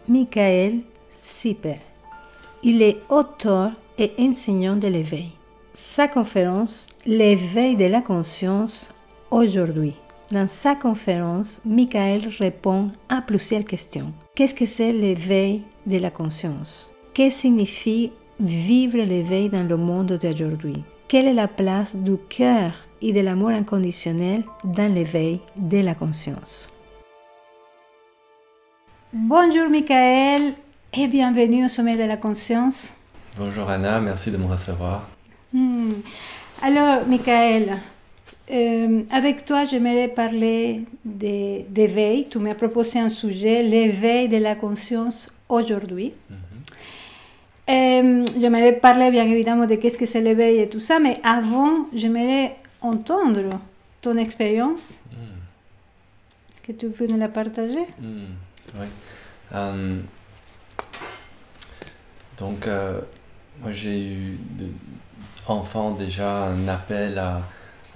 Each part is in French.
Michael Sipper. Il est auteur et enseignant de l'éveil. Sa conférence « L'éveil de la conscience aujourd'hui ». Dans sa conférence, Michael répond à plusieurs questions. Qu'est-ce que c'est l'éveil de la conscience? Que signifie vivre l'éveil dans le monde d'aujourd'hui? Quelle est la place du cœur et de l'amour inconditionnel dans l'éveil de la conscience? Bonjour Michael et bienvenue au Sommet de la Conscience. Bonjour Anna, merci de me recevoir. Alors Michael, avec toi j'aimerais parler d'éveil. Tu m'as proposé un sujet, l'éveil de la conscience aujourd'hui. J'aimerais parler bien évidemment de qu'est-ce que c'est l'éveil et tout ça, mais avant j'aimerais entendre ton expérience. Est-ce que tu peux nous la partager? Oui. Donc, moi j'ai eu, enfant déjà, un appel à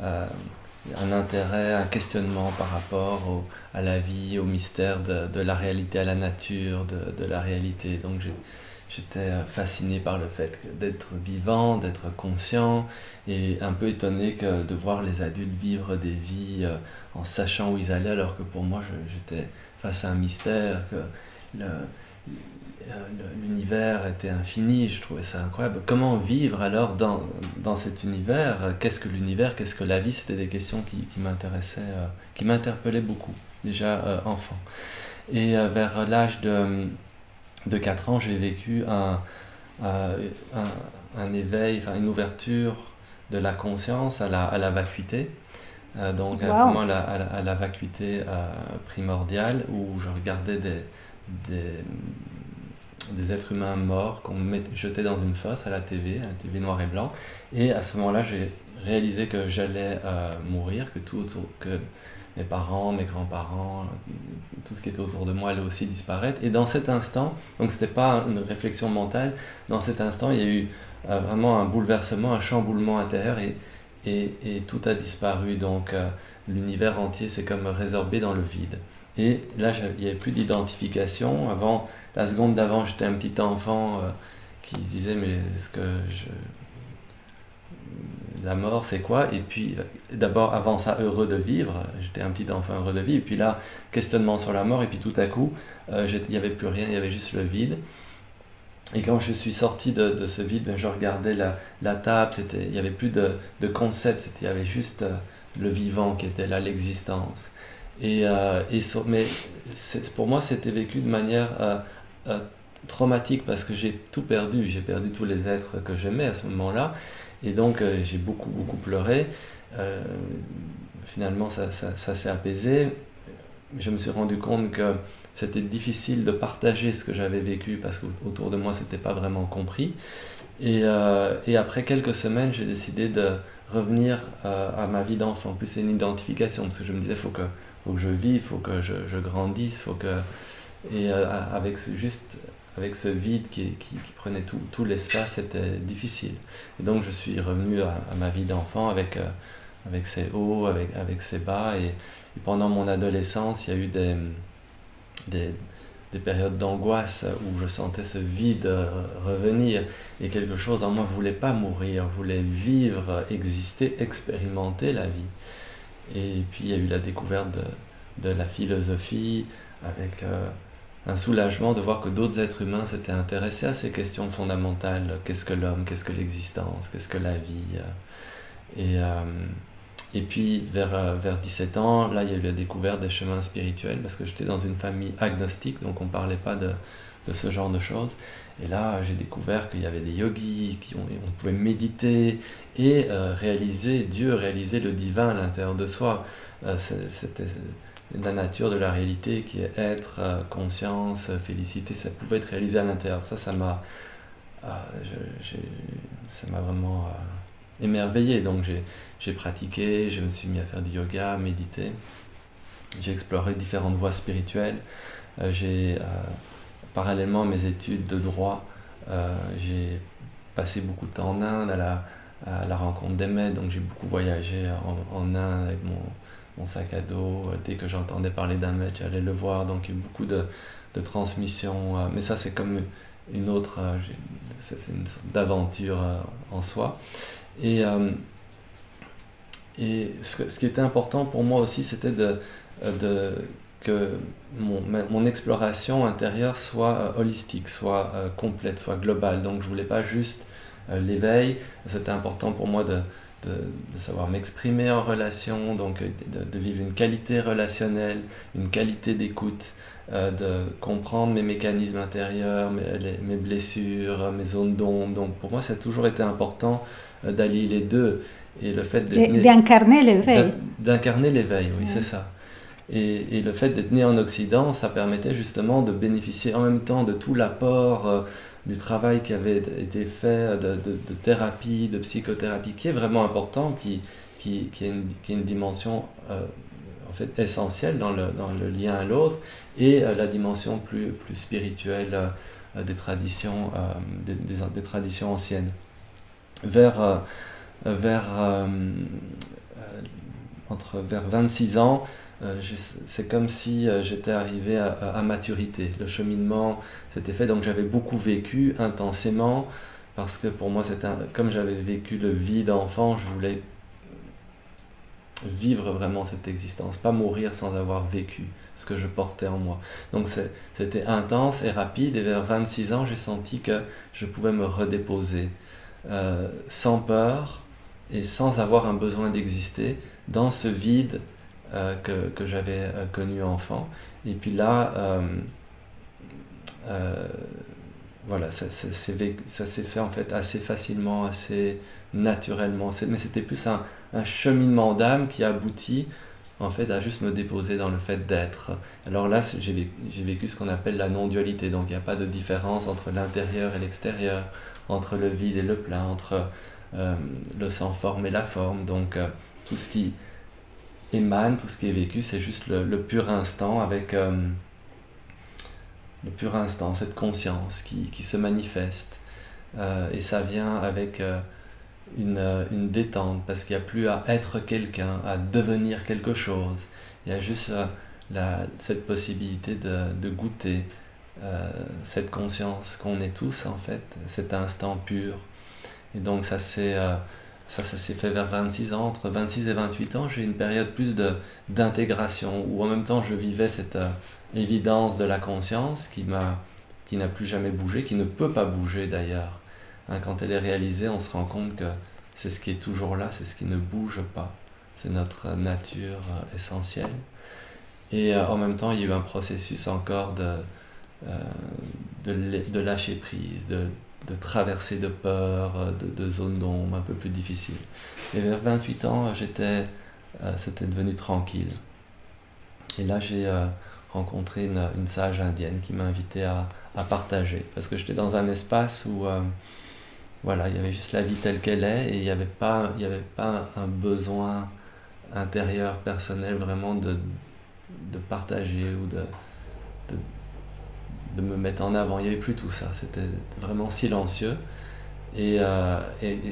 un intérêt, un questionnement par rapport à la vie, au mystère de la réalité, à la nature de la réalité. Donc j'étais fasciné par le fait d'être vivant, d'être conscient, et un peu étonné de voir les adultes vivre des vies en sachant où ils allaient, alors que pour moi j'étais face à un mystère, que l'univers était infini. Je trouvais ça incroyable. Comment vivre alors dans cet univers? Qu'est-ce que l'univers? Qu'est-ce que la vie? C'était des questions qui m'intéressaient, qui m'interpellaient beaucoup, déjà enfant. Et vers l'âge de 4 ans, j'ai vécu un éveil, enfin une ouverture de la conscience à la vacuité. Donc vraiment à la vacuité primordiale, où je regardais des êtres humains morts qu'on jetait dans une fosse à la TV noir et blanc. Et à ce moment-là, j'ai réalisé que j'allais mourir, que mes parents, mes grands-parents, tout ce qui était autour de moi allait aussi disparaître. Et dans cet instant, donc c'était pas une réflexion mentale, dans cet instant, il y a eu vraiment un bouleversement, un chamboulement intérieur, et tout a disparu. Donc l'univers entier s'est comme résorbé dans le vide. Et là, il n'y avait plus d'identification. Avant, la seconde d'avant, j'étais un petit enfant qui disait, mais la mort, c'est quoi? Et puis, d'abord, avant ça, heureux de vivre. J'étais un petit enfant heureux de vivre. Et puis là, questionnement sur la mort. Et puis tout à coup, il n'y avait plus rien, il y avait juste le vide. Et quand je suis sorti de ce vide, je regardais la table. Il n'y avait plus de concept. Il y avait juste le vivant qui était là, l'existence. Mais pour moi, c'était vécu de manière traumatique, parce que j'ai tout perdu. J'ai perdu tous les êtres que j'aimais à ce moment-là. Et donc, j'ai beaucoup pleuré. Finalement, ça s'est apaisé. Je me suis rendu compte que c'était difficile de partager ce que j'avais vécu, parce qu'autour de moi, c'était pas vraiment compris. Et après quelques semaines, j'ai décidé de revenir à ma vie d'enfant. En plus, c'est une identification, parce que je me disais, faut que je vive, il faut que je grandisse, avec ce vide qui prenait tout l'espace, c'était difficile. Et donc je suis revenu à ma vie d'enfant avec ses hauts, avec ses bas, et pendant mon adolescence, il y a eu des périodes d'angoisse où je sentais ce vide revenir, et quelque chose en moi ne voulait pas mourir, voulait vivre, exister, expérimenter la vie. Et puis il y a eu la découverte de la philosophie, avec un soulagement de voir que d'autres êtres humains s'étaient intéressés à ces questions fondamentales. Qu'est-ce que l'homme? Qu'est-ce que l'existence? Qu'est-ce que la vie? Et puis vers 17 ans, là il y a eu la découverte des chemins spirituels, parce que j'étais dans une famille agnostique, donc on ne parlait pas de ce genre de choses. Et là, j'ai découvert qu'il y avait des yogis, on pouvait méditer et réaliser le divin à l'intérieur de soi. C'était la nature de la réalité, qui est être, conscience, félicité. Ça pouvait être réalisé à l'intérieur. Ça m'a vraiment émerveillé. Donc j'ai pratiqué, je me suis mis à faire du yoga, méditer. J'ai exploré différentes voies spirituelles. Parallèlement à mes études de droit, j'ai passé beaucoup de temps en Inde, à la rencontre des maîtres. Donc j'ai beaucoup voyagé en Inde avec mon sac à dos. Dès que j'entendais parler d'un maître, j'allais le voir. Donc il y a eu beaucoup de transmission. Mais ça, c'est comme une autre, c'est une sorte d'aventure en soi. Et ce qui était important pour moi aussi, c'était que mon exploration intérieure soit holistique, soit complète, soit globale. Donc je voulais pas juste l'éveil. C'était important pour moi de savoir m'exprimer en relation, donc de vivre une qualité relationnelle, une qualité d'écoute, de comprendre mes mécanismes intérieurs, mes blessures, mes zones d'ombre. Donc pour moi, ça a toujours été important d'allier les deux. Et le fait d'incarner l'éveil. D'incarner l'éveil, oui, c'est ça. Et le fait d'être né en Occident, ça permettait justement de bénéficier en même temps de tout l'apport du travail qui avait été fait, de thérapie, de psychothérapie, qui est vraiment important, qui est une dimension en fait essentielle dans le lien à l'autre, et la dimension plus spirituelle des traditions, des traditions anciennes. Vers 26 ans, c'est comme si j'étais arrivé à maturité. Le cheminement s'était fait, donc j'avais beaucoup vécu intensément, parce que pour moi, comme j'avais vécu le vide enfant, je voulais vivre vraiment cette existence, pas mourir sans avoir vécu ce que je portais en moi. Donc c'était intense et rapide, et vers 26 ans, j'ai senti que je pouvais me redéposer sans peur et sans avoir un besoin d'exister dans ce vide que j'avais connu enfant. Et puis là, voilà, ça s'est fait en fait assez facilement, assez naturellement. Mais c'était plus un cheminement d'âme qui aboutit en fait à juste me déposer dans le fait d'être. Alors là, j'ai vécu ce qu'on appelle la non-dualité. Donc il n'y a pas de différence entre l'intérieur et l'extérieur, entre le vide et le plein, entre le sans forme et la forme. Donc tout ce qui émane, tout ce qui est vécu, c'est juste le pur instant, avec le pur instant, cette conscience qui se manifeste. Et ça vient avec une détente, parce qu'il n'y a plus à être quelqu'un, à devenir quelque chose. Il y a juste cette possibilité de goûter cette conscience qu'on est tous, en fait, cet instant pur. Et donc ça s'est fait vers 26 ans. Entre 26 et 28 ans, j'ai eu une période plus d'intégration, où en même temps je vivais cette évidence de la conscience qui n'a plus jamais bougé, qui ne peut pas bouger d'ailleurs. Quand elle est réalisée, on se rend compte que c'est ce qui est toujours là, c'est ce qui ne bouge pas. C'est notre nature essentielle. Et en même temps, il y a eu un processus encore de lâcher prise, de traverser de peur, de zones d'ombre un peu plus difficiles. Et vers 28 ans, c'était devenu tranquille. Et là, j'ai rencontré une sage indienne qui m'a invité à partager, parce que j'étais dans un espace où voilà, il y avait juste la vie telle qu'elle est, et il n'y avait pas un besoin intérieur, personnel, vraiment de partager ou de me mettre en avant. Il n'y avait plus tout ça, c'était vraiment silencieux. Et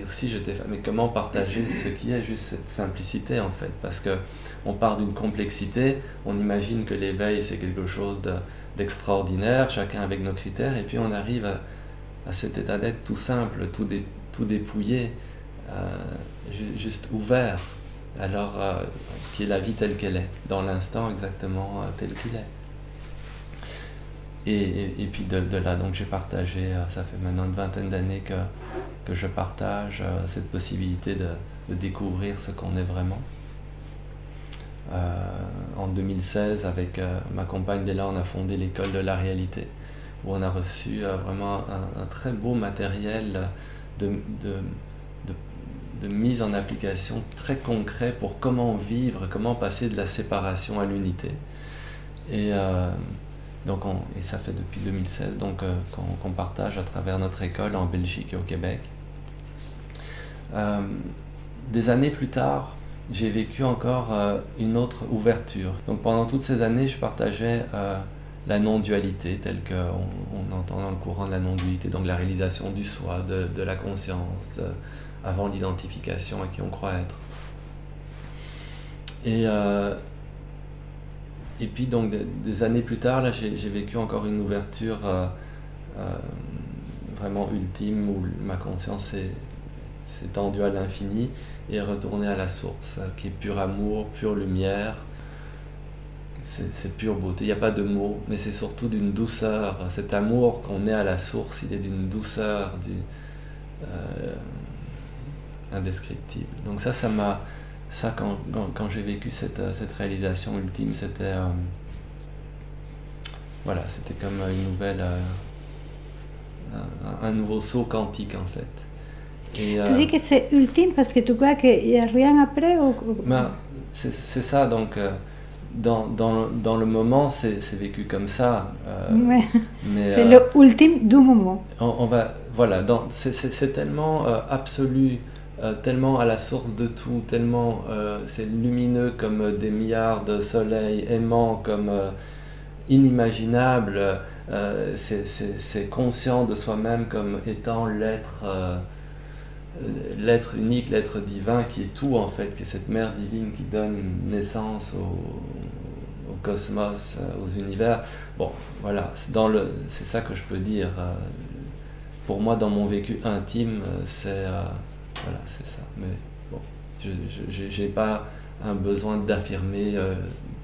aussi j'étais mais comment partager ce qui est juste cette simplicité, en fait, parce que on part d'une complexité, on imagine que l'éveil c'est quelque chose d'extraordinaire, chacun avec nos critères, et puis on arrive à cet état d'être tout simple, tout dépouillé, juste ouvert, alors qui est la vie telle qu'elle est, dans l'instant exactement tel qu'il est. Et puis de là, donc j'ai partagé, ça fait maintenant une vingtaine d'années que je partage cette possibilité de découvrir ce qu'on est vraiment. En 2016, avec ma compagne Della, on a fondé l'école de la réalité, où on a reçu vraiment un très beau matériel de mise en application très concret pour comment vivre, comment passer de la séparation à l'unité. Et ça fait depuis 2016 qu'on partage à travers notre école en Belgique et au Québec. Des années plus tard, j'ai vécu encore une autre ouverture. Donc pendant toutes ces années, je partageais la non-dualité telle qu'on entend dans le courant de la non-dualité, donc la réalisation du soi, de la conscience, avant l'identification à qui on croit être. Et, et puis donc des années plus tard, là, j'ai vécu encore une ouverture vraiment ultime où ma conscience s'est tendue à l'infini et est retournée à la source, qui est pur amour, pure lumière. C'est pure beauté, il n'y a pas de mots, mais c'est surtout d'une douceur. Cet amour qu'on est à la source, il est d'une douceur indescriptible. Donc ça m'a... Ça, quand j'ai vécu cette réalisation ultime, c'était... voilà, c'était comme une nouvelle... un nouveau saut quantique, en fait. Et, tu dis que c'est ultime parce que tu crois qu'il n'y a rien après ben, c'est ça, donc... Dans le moment, c'est vécu comme ça. Ouais. Mais c'est le ultime du moment. On va, voilà, c'est tellement absolu, tellement à la source de tout, tellement c'est lumineux comme des milliards de soleils, aimant comme inimaginable. C'est conscient de soi-même comme étant l'être unique, l'être divin qui est tout en fait, qui est cette mère divine qui donne naissance au cosmos, aux univers. Bon, voilà, c'est ça que je peux dire. Pour moi, dans mon vécu intime, voilà, c'est ça. Mais bon, je n'ai pas un besoin d'affirmer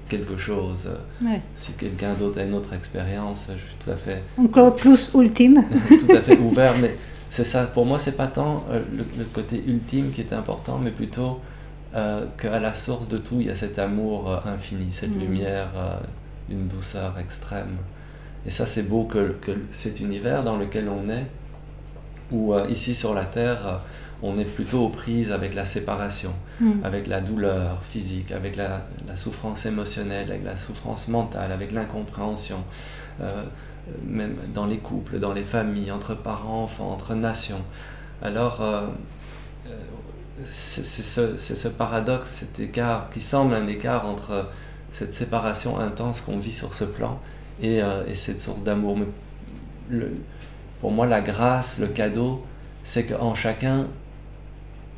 quelque chose. Ouais. Si quelqu'un d'autre a une autre expérience, je suis tout à fait... Encore plus ultime. tout à fait ouvert, mais c'est ça, pour moi, c'est pas tant le côté ultime qui est important, mais plutôt qu'à la source de tout, il y a cet amour infini, cette lumière d'une douceur extrême. Et ça, c'est beau que cet univers dans lequel on est, où ici sur la Terre, on est plutôt aux prises avec la séparation, avec la douleur physique, avec la souffrance émotionnelle, avec la souffrance mentale, avec l'incompréhension. Même dans les couples, dans les familles, entre parents, enfants, entre nations. Alors, c'est ce paradoxe, cet écart, qui semble un écart entre cette séparation intense qu'on vit sur ce plan et cette source d'amour. Mais pour moi, la grâce, le cadeau, c'est qu'en chacun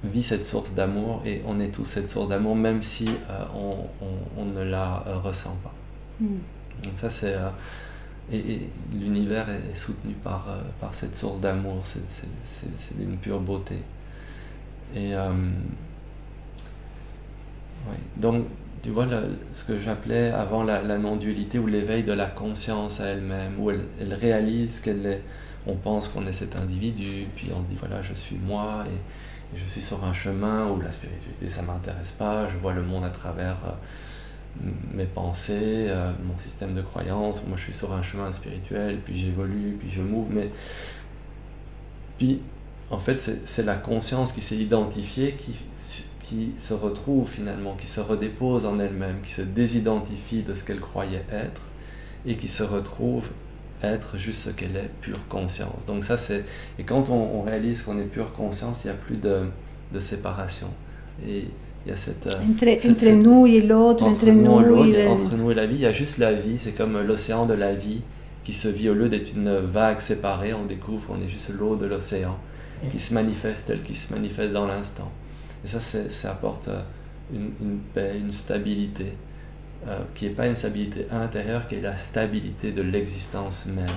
vit cette source d'amour et on est tous cette source d'amour, même si on ne la ressent pas. Donc ça, c'est... Et l'univers est soutenu par cette source d'amour, c'est d'une pure beauté. Et ouais. Donc, tu vois, ce que j'appelais avant la non-dualité ou l'éveil de la conscience à elle-même, où elle réalise qu'elle est... On pense qu'on est cet individu, puis on dit, voilà, je suis moi, et je suis sur un chemin où la spiritualité, ça ne m'intéresse pas, je vois le monde à travers... mes pensées, mon système de croyance, moi je suis sur un chemin spirituel, puis j'évolue, puis je m'ouvre, mais puis en fait c'est la conscience qui s'est identifiée qui se retrouve finalement, qui se redépose en elle-même, qui se désidentifie de ce qu'elle croyait être et qui se retrouve être juste ce qu'elle est, pure conscience. Donc ça c'est... Et quand on réalise qu'on est pure conscience, il n'y a plus de séparation. Et il y a entre nous et l'autre, entre nous et la vie, il y a juste la vie, c'est comme l'océan de la vie qui se vit au lieu d'être une vague séparée, on découvre qu'on est juste l'eau de l'océan qui se manifeste tel qu'il se manifeste dans l'instant. Et ça apporte une paix, une stabilité, qui n'est pas une stabilité intérieure, qui est la stabilité de l'existence même.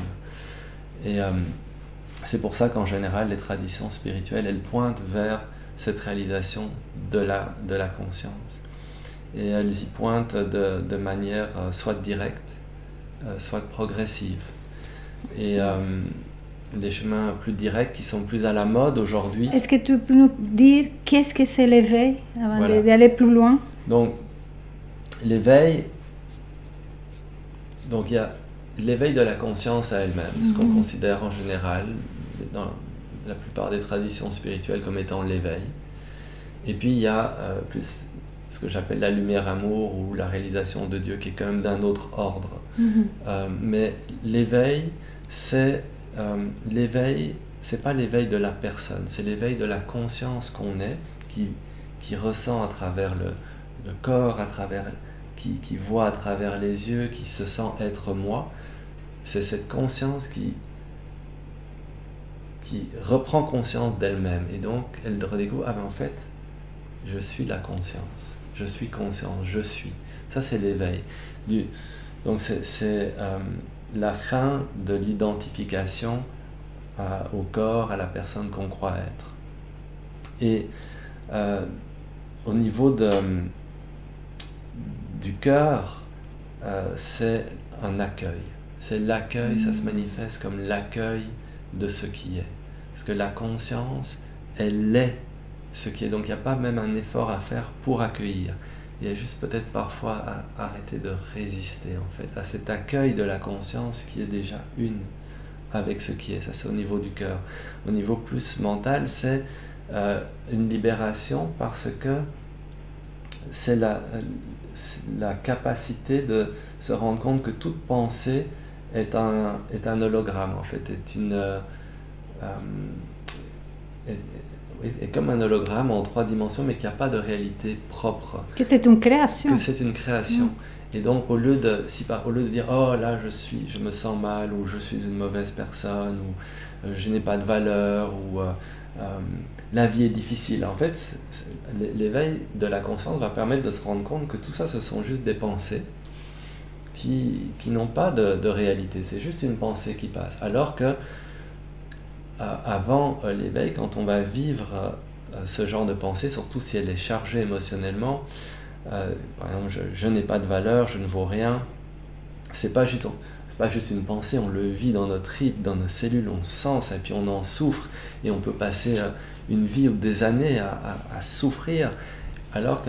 Et c'est pour ça qu'en général, les traditions spirituelles, elles pointent vers cette réalisation de la conscience. Et elles y pointent de manière soit directe, soit progressive. Et des chemins plus directs qui sont plus à la mode aujourd'hui. Est-ce que tu peux nous dire qu'est-ce que c'est l'éveil avant voilà. d'aller plus loin? Donc, l'éveil, donc il y a l'éveil de la conscience à elle-même, ce qu'on considère en général dans la plupart des traditions spirituelles comme étant l'éveil. Et puis il y a plus ce que j'appelle la lumière amour ou la réalisation de Dieu qui est quand même d'un autre ordre. Mais l'éveil, c'est pas l'éveil de la personne, c'est l'éveil de la conscience qu'on est, qui ressent à travers le corps, qui voit à travers les yeux, qui se sent être moi. C'est cette conscience qui reprend conscience d'elle-même et donc elle redécouvre, ah ben en fait je suis la conscience Je suis conscient, je suis. Ça, c'est l'éveil. Donc, c'est la fin de l'identification au corps, à la personne qu'on croit être. Et au niveau du cœur, c'est un accueil. C'est l'accueil, ça se manifeste comme l'accueil de ce qui est. Parce que la conscience, elle est ce qui est. Donc il n'y a pas même un effort à faire pour accueillir. Il y a juste peut-être parfois à arrêter de résister en fait à cet accueil de la conscience qui est déjà une avec ce qui est. Ça c'est au niveau du cœur. Au niveau plus mental, c'est une libération parce que c'est la capacité de se rendre compte que toute pensée est un hologramme en fait, est comme un hologramme en 3 dimensions, mais qu'il n'y a pas de réalité propre. Que c'est une création. Que c'est une création. Et donc, au lieu de dire « Oh, là, je me sens mal » ou « Je suis une mauvaise personne » ou « Je n'ai pas de valeur » ou la vie est difficile », en fait, l'éveil de la conscience va permettre de se rendre compte que tout ça, ce sont juste des pensées qui n'ont pas de réalité. C'est juste une pensée qui passe. Alors que avant l'éveil, quand on va vivre ce genre de pensée, surtout si elle est chargée émotionnellement, par exemple, je n'ai pas de valeur, je ne vaux rien, c'est pas juste une pensée, on le vit dans notre rythme, dans nos cellules, on sent ça, et puis on en souffre, et on peut passer une vie ou des années à souffrir, alors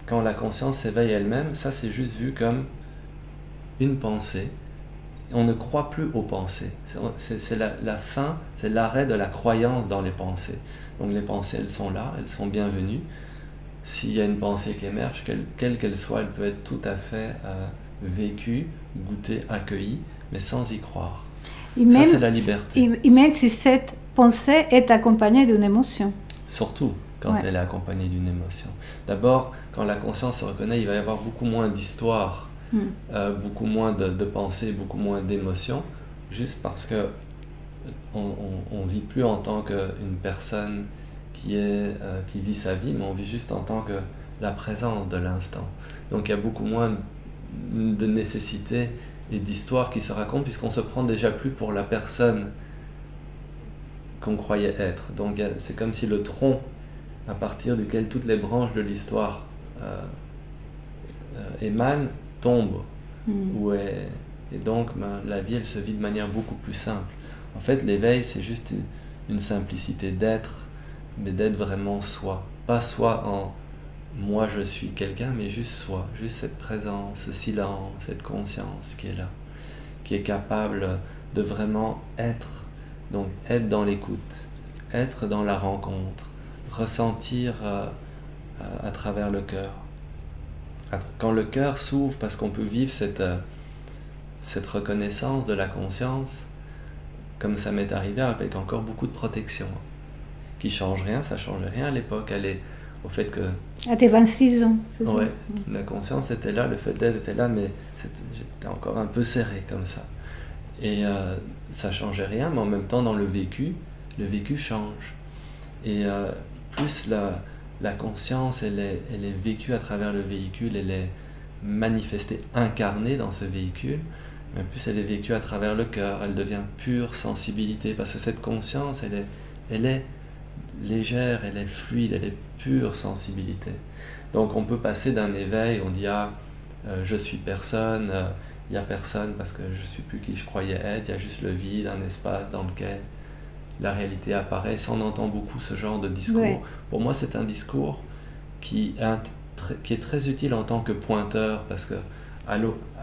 quand la conscience s'éveille elle-même, ça c'est juste vu comme une pensée. On ne croit plus aux pensées. C'est la fin, c'est l'arrêt de la croyance dans les pensées. Donc les pensées, elles sont là, elles sont bienvenues. S'il y a une pensée qui émerge, quelle qu'elle soit, elle peut être tout à fait vécue, goûtée, accueillie, mais sans y croire. Ça, c'est la liberté. Et même si cette pensée est accompagnée d'une émotion. Surtout quand elle est accompagnée d'une émotion. D'abord, quand la conscience se reconnaît, il va y avoir beaucoup moins d'histoires, beaucoup moins de pensées, beaucoup moins d'émotions, juste parce que on vit plus en tant qu'une personne qui vit sa vie, mais on vit juste en tant que la présence de l'instant. Donc il y a beaucoup moins de nécessité et d'histoires qui se racontent, puisqu'on se prend déjà plus pour la personne qu'on croyait être. Donc c'est comme si le tronc à partir duquel toutes les branches de l'histoire émanent, tombent. Et donc la vie, elle se vit de manière beaucoup plus simple. En fait, l'éveil, c'est juste une simplicité d'être, mais d'être vraiment soi. Pas soi en moi je suis quelqu'un, mais juste soi. Juste cette présence, ce silence, cette conscience qui est là, qui est capable de vraiment être. Donc être dans l'écoute, être dans la rencontre, ressentir à travers le cœur. Quand le cœur s'ouvre, parce qu'on peut vivre cette reconnaissance de la conscience, comme ça m'est arrivé avec encore beaucoup de protection, qui change rien, ça change rien à l'époque, elle est au fait que... À tes 26 ans, c'est ça? Oui, la conscience était là, le fait d'être était là, mais j'étais encore un peu serré comme ça. Et ça changeait rien, mais en même temps, dans le vécu change. Et plus la conscience, elle est vécue à travers le véhicule, elle est manifestée, incarnée dans ce véhicule, mais plus elle est vécue à travers le cœur, elle devient pure sensibilité, parce que cette conscience, elle est légère, elle est fluide, elle est pure sensibilité. Donc on peut passer d'un éveil, on dit je suis personne, il n'y a personne parce que je ne suis plus qui je croyais être, il y a juste le vide, un espace dans lequel la réalité apparaît. Ça, on entend beaucoup ce genre de discours. Ouais. Pour moi, c'est un discours qui est très utile en tant que pointeur, parce que à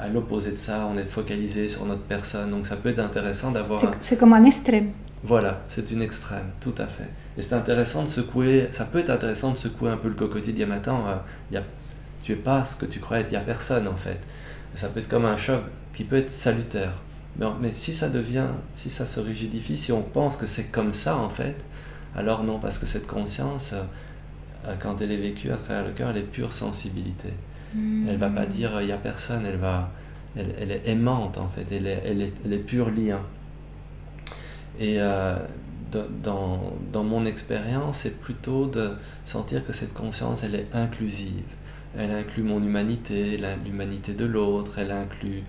l'opposé de ça, on est focalisé sur notre personne, donc ça peut être intéressant d'avoir... C'est comme un extrême. Voilà, c'est une extrême, tout à fait. Et c'est intéressant de secouer, ça peut être intéressant de secouer un peu le cocotier, de dire, mais attends, tu n'es pas ce que tu crois être, il n'y a personne en fait. Et ça peut être comme un choc qui peut être salutaire. Mais si ça se rigidifie, si on pense que c'est comme ça en fait, alors non, parce que cette conscience, quand elle est vécue à travers le cœur, elle est pure sensibilité. Elle ne va pas dire, il n'y a personne, elle est aimante en fait, elle est pur lien. Et dans mon expérience, c'est plutôt de sentir que cette conscience, elle est inclusive. Elle inclut mon humanité, l'humanité de l'autre, elle inclut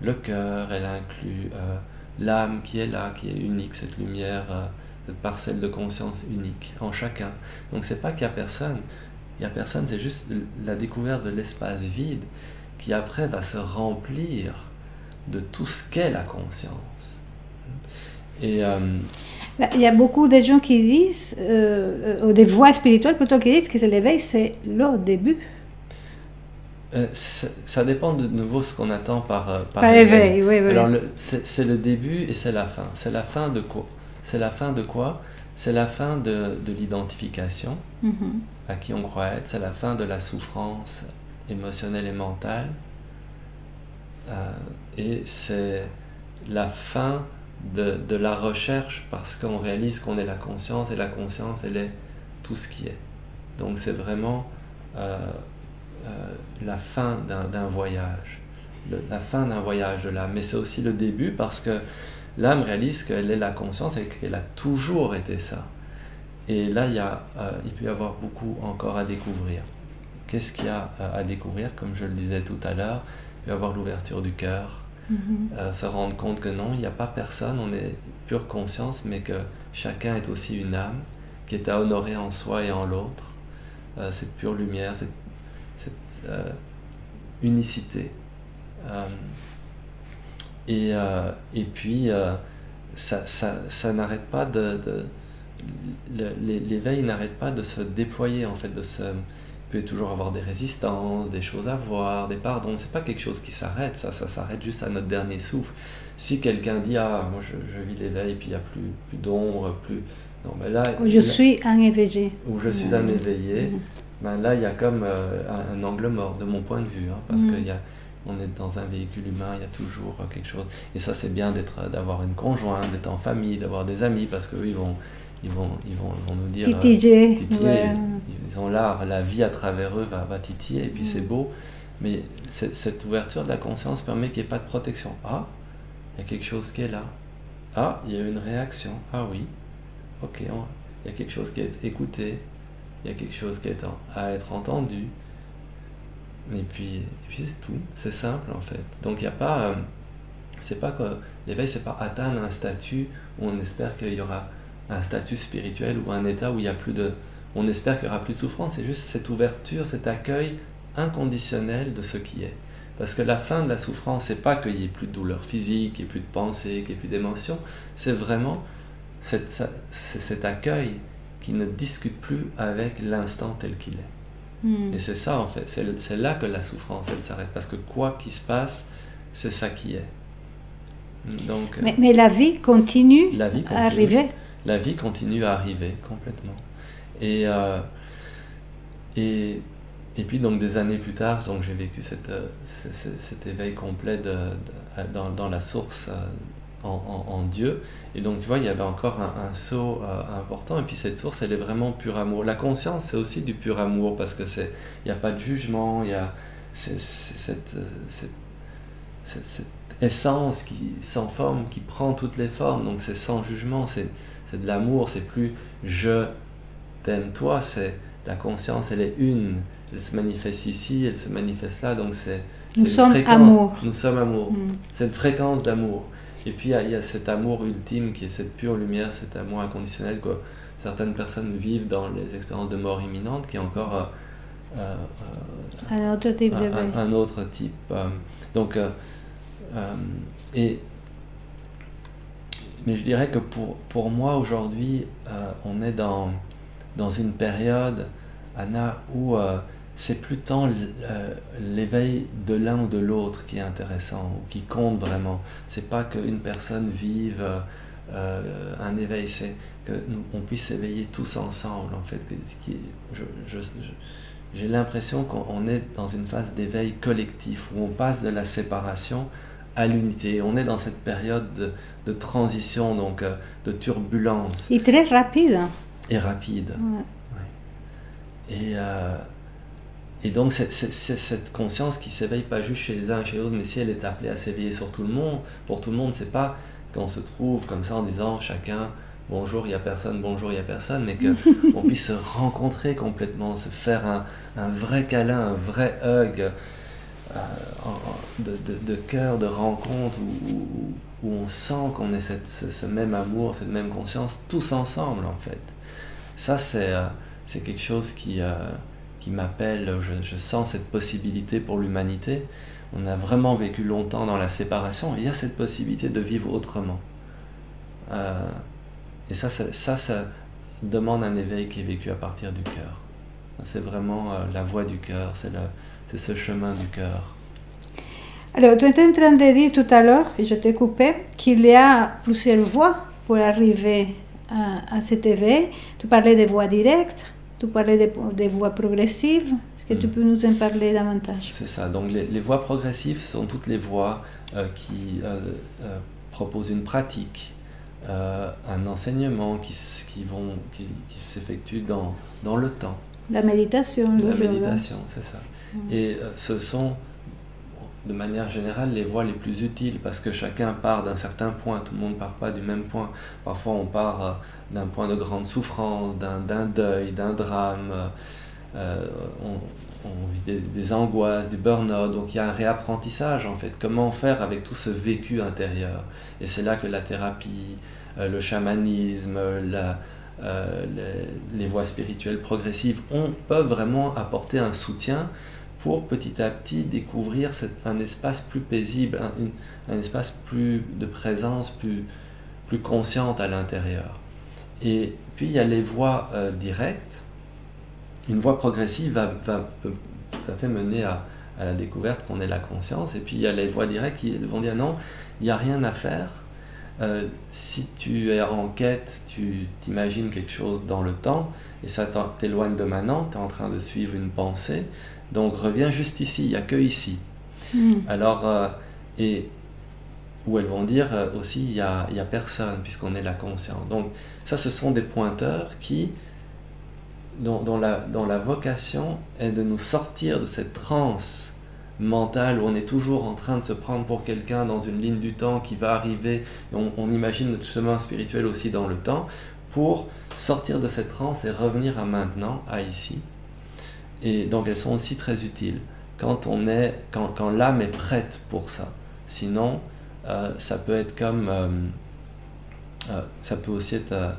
le cœur, elle inclut l'âme qui est là, qui est unique, cette lumière, cette parcelle de conscience unique en chacun. Donc c'est pas qu'il y a personne, c'est juste la découverte de l'espace vide qui après va se remplir de tout ce qu'est la conscience. Et il y a beaucoup de gens qui disent, ou des voix spirituelles plutôt qui disent que l'éveil c'est le début. Ça dépend de nouveau ce qu'on attend par éveil. Oui, oui. Alors c'est le début et c'est la fin. C'est la fin de quoi? C'est la fin de quoi? C'est la fin de l'identification à qui on croit être. C'est la fin de la souffrance émotionnelle et mentale. Et c'est la fin de la recherche parce qu'on réalise qu'on est la conscience et la conscience elle est tout ce qui est. Donc c'est vraiment la fin d'un voyage, la fin d'un voyage de l'âme. Mais c'est aussi le début parce que l'âme réalise qu'elle est la conscience et qu'elle a toujours été ça. Et là, il peut y avoir beaucoup encore à découvrir. Qu'est-ce qu'il y a à découvrir? Comme je le disais tout à l'heure, il peut y avoir l'ouverture du cœur, se rendre compte que non, il n'y a pas personne, on est pure conscience, mais que chacun est aussi une âme qui est à honorer en soi et en l'autre. Cette pure lumière, cette unicité. Et puis, ça n'arrête pas l'éveil n'arrête pas de se déployer, en fait, il peut toujours avoir des résistances, des choses à voir, des pardons. C'est pas quelque chose qui s'arrête, ça s'arrête juste à notre dernier souffle. Si quelqu'un dit, moi je vis l'éveil, puis il n'y a plus d'ombre, plus... Non, ben là, je suis un éveillé. Ou je suis un éveillé, ben là il y a comme un angle mort, de mon point de vue, parce qu'on est dans un véhicule humain, il y a toujours quelque chose. Et ça c'est bien d'avoir une conjointe, d'être en famille, d'avoir des amis, parce qu'eux ils vont nous dire titiller, ils ont l'art, la vie à travers eux va titiller, et puis c'est beau, mais cette ouverture de la conscience permet qu'il n'y ait pas de protection. Il y a quelque chose qui est là, il y a une réaction, oui, ok, il y a quelque chose qui est écouté, il y a quelque chose qui est à être entendu, et puis c'est tout, c'est simple en fait. Donc il n'y a pas, c'est pas que l'éveil c'est pas atteindre un statut où on espère qu'il y aura un statut spirituel ou un état où il y a plus de... On espère qu'il n'y aura plus de souffrance, c'est juste cette ouverture, cet accueil inconditionnel de ce qui est. Parce que la fin de la souffrance, c'est pas qu'il n'y ait plus de douleur physique, qu'il n'y ait plus de pensée, qu'il n'y ait plus d'émotion, c'est vraiment cet accueil qui ne discute plus avec l'instant tel qu'il est. Et c'est ça en fait, c'est là que la souffrance elle s'arrête, parce que quoi qu'il se passe, c'est ça qui est. Donc, mais la vie continue à arriver. La vie continue à arriver complètement. Et puis donc des années plus tard, donc j'ai vécu cet éveil complet dans la source en Dieu. Et donc tu vois, il y avait encore un saut important. Et puis cette source, elle est vraiment pur amour. La conscience, c'est aussi du pur amour parce que il n'y a pas de jugement, il y a cette essence sans forme, qui prend toutes les formes. Donc c'est sans jugement, c'est de l'amour, c'est plus je t'aime toi, c'est la conscience, elle est une, elle se manifeste ici, elle se manifeste là, donc nous sommes amour. Nous sommes amour, c'est une fréquence d'amour. Et puis il y a cet amour ultime qui est cette pure lumière, cet amour inconditionnel que certaines personnes vivent dans les expériences de mort imminente, qui est encore un autre type d'éveil. Un autre type. Donc, mais je dirais que pour moi aujourd'hui, on est dans une période, Anna, où c'est plus tant l'éveil de l'un ou de l'autre qui est intéressant, ou qui compte vraiment. C'est pas qu'une personne vive un éveil, c'est qu'on puisse s'éveiller tous ensemble, en fait. J'ai l'impression qu'on est dans une phase d'éveil collectif, où on passe de la séparation à l'unité. On est dans cette période de transition, donc de turbulence. Et très rapide. Et rapide. Ouais. Et donc c'est cette conscience qui s'éveille pas juste chez les uns et chez les autres, mais si elle est appelée à s'éveiller pour tout le monde, c'est pas qu'on se trouve comme ça en disant chacun bonjour, il n'y a personne, mais qu'on puisse se rencontrer complètement, se faire un vrai câlin, un vrai hug de cœur, de rencontre, où on sent qu'on est ce même amour, cette même conscience, tous ensemble en fait. Ça c'est quelque chose qui m'appelle, je sens cette possibilité pour l'humanité. On a vraiment vécu longtemps dans la séparation, et il y a cette possibilité de vivre autrement. Et ça demande un éveil qui est vécu à partir du cœur. C'est vraiment la voie du cœur, c'est ce chemin du cœur. Alors, tu étais en train de dire tout à l'heure, et je t'ai coupé, qu'il y a plusieurs voies pour arriver à cet éveil. Tu parlais des voies directes, tu parlais des voies progressives. Est-ce que tu peux nous en parler davantage? C'est ça. Donc, les voies progressives sont toutes les voies qui proposent une pratique, un enseignement qui s'effectue dans le temps. La méditation. La méditation, c'est ça. Et ce sont, de manière générale, les voies les plus utiles, parce que chacun part d'un certain point, tout le monde ne part pas du même point. Parfois on part d'un point de grande souffrance, d'un deuil, d'un drame, on vit des angoisses, du burn-out, donc il y a un réapprentissage en fait. Comment faire avec tout ce vécu intérieur? Et c'est là que la thérapie, le chamanisme, les voies spirituelles progressives peuvent vraiment apporter un soutien pour petit à petit découvrir un espace plus paisible, un espace plus de présence, plus consciente à l'intérieur. Et puis il y a les voies directes. Une voie progressive va tout à fait mener à la découverte qu'on est la conscience. Et puis il y a les voies directes qui vont dire non, il n'y a rien à faire. Si tu es en quête, tu t'imagines quelque chose dans le temps et ça t'éloigne de maintenant, tu es en train de suivre une pensée, donc reviens juste ici, il n'y a que ici. Alors, et où elles vont dire aussi il y a personne puisqu'on est la conscience. Donc ça, ce sont des pointeurs dont la vocation est de nous sortir de cette transe mentale où on est toujours en train de se prendre pour quelqu'un dans une ligne du temps qui va arriver, et on imagine notre chemin spirituel aussi dans le temps, pour sortir de cette transe et revenir à maintenant, à ici. Et donc elles sont aussi très utiles quand l'âme est prête pour ça. Sinon, ça peut être ça peut aussi être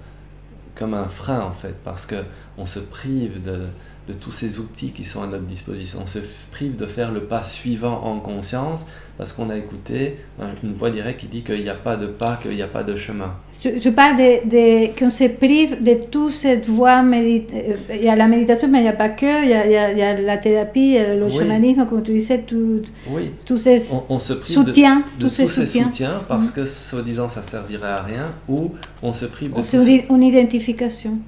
comme un frein en fait, parce que on se prive de tous ces outils qui sont à notre disposition. On se prive de faire le pas suivant en conscience parce qu'on a écouté une voix directe qui dit qu'il n'y a pas de pas, qu'il n'y a pas de chemin. Je parle qu'on se prive de toute cette voie. Il y a la méditation, mais il n'y a pas que. Il y a la thérapie, le chamanisme, comme tu disais, tous ces soutiens. Tous ces soutiens parce que, soi-disant, ça ne servirait à rien, ou on se prive de c'est une identification.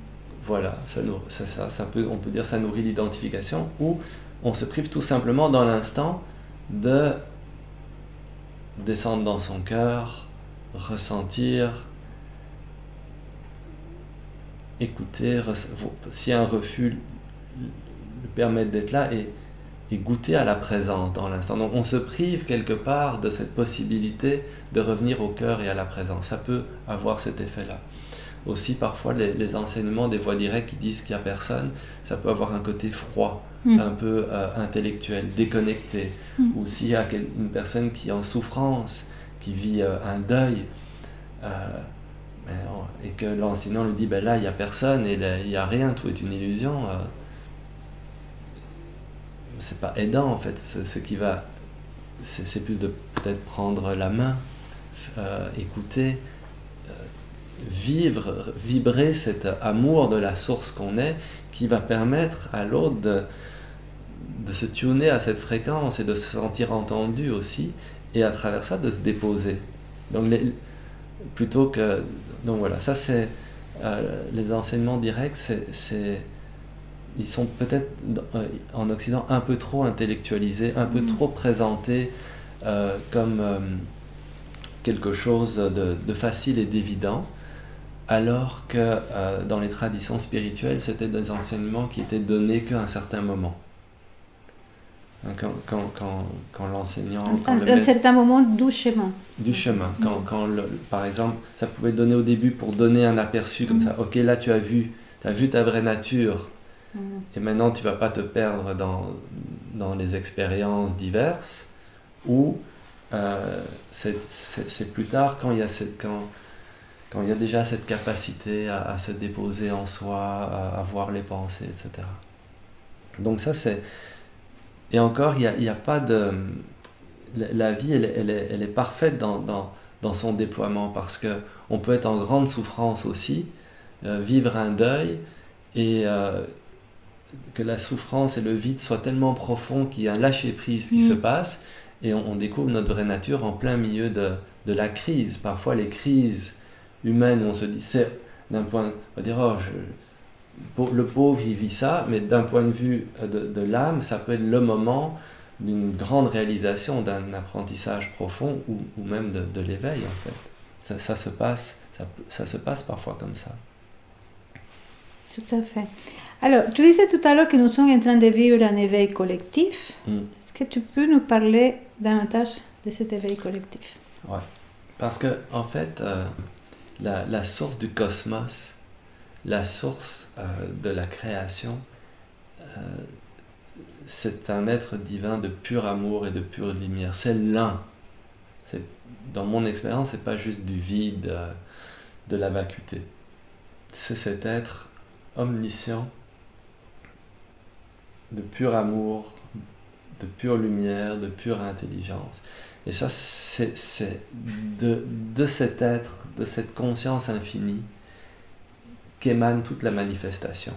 Voilà, on peut dire ça nourrit l'identification, ou on se prive tout simplement dans l'instant de descendre dans son cœur, ressentir, écouter, si un refus le permet d'être là et goûter à la présence dans l'instant. Donc on se prive quelque part de cette possibilité de revenir au cœur et à la présence. Ça peut avoir cet effet-là. Aussi, parfois, les enseignements des voies directes qui disent qu'il n'y a personne, ça peut avoir un côté froid, un peu intellectuel, déconnecté. Ou s'il y a une personne qui est en souffrance, qui vit un deuil, et que l'enseignant lui dit ben là, il n'y a personne, et il n'y a rien, tout est une illusion, c'est pas aidant en fait. Ce qui va, c'est plus de peut-être prendre la main, écouter, vibrer cet amour de la source qu'on est, qui va permettre à l'autre de se tuner à cette fréquence et de se sentir entendu aussi, et à travers ça de se déposer. Donc donc voilà, ça c'est les enseignements directs, ils sont peut-être en Occident un peu trop intellectualisés, un peu trop présentés comme quelque chose de facile et d'évident, alors que dans les traditions spirituelles, c'était des enseignements qui étaient donnés qu'à un certain moment. Hein, quand l'enseignant... Un certain moment du chemin. Du chemin. Par exemple, ça pouvait donner au début pour donner un aperçu comme ça. Ok, là tu as vu ta vraie nature. Et maintenant tu vas pas te perdre dans les expériences diverses. Ou c'est plus tard quand il y a déjà cette capacité à se déposer en soi, à voir les pensées, etc. Donc ça c'est... Et encore, il y a pas de... La vie, elle est parfaite dans son déploiement parce qu'on peut être en grande souffrance aussi, vivre un deuil et que la souffrance et le vide soient tellement profonds qu'il y a un lâcher-prise qui se passe et on découvre notre vraie nature en plein milieu de la crise. Parfois, les crises humaines, on se dit, c'est d'un point... On va dire, le pauvre, il vit ça, mais d'un point de vue de l'âme, ça peut être le moment d'une grande réalisation, d'un apprentissage profond ou même de l'éveil, en fait. Ça se passe parfois comme ça. Tout à fait. Alors, tu disais tout à l'heure que nous sommes en train de vivre un éveil collectif. Est-ce que tu peux nous parler davantage de cet éveil collectif? Ouais. Parce que, en fait, la source du cosmos, la source de la création, c'est un être divin de pur amour et de pure lumière. C'est l'un. Dans mon expérience, c'est pas juste du vide, de la vacuité. C'est cet être omniscient, de pur amour, de pure lumière, de pure intelligence. Et ça, c'est de cet être, de cette conscience infinie, qu'émane toute la manifestation.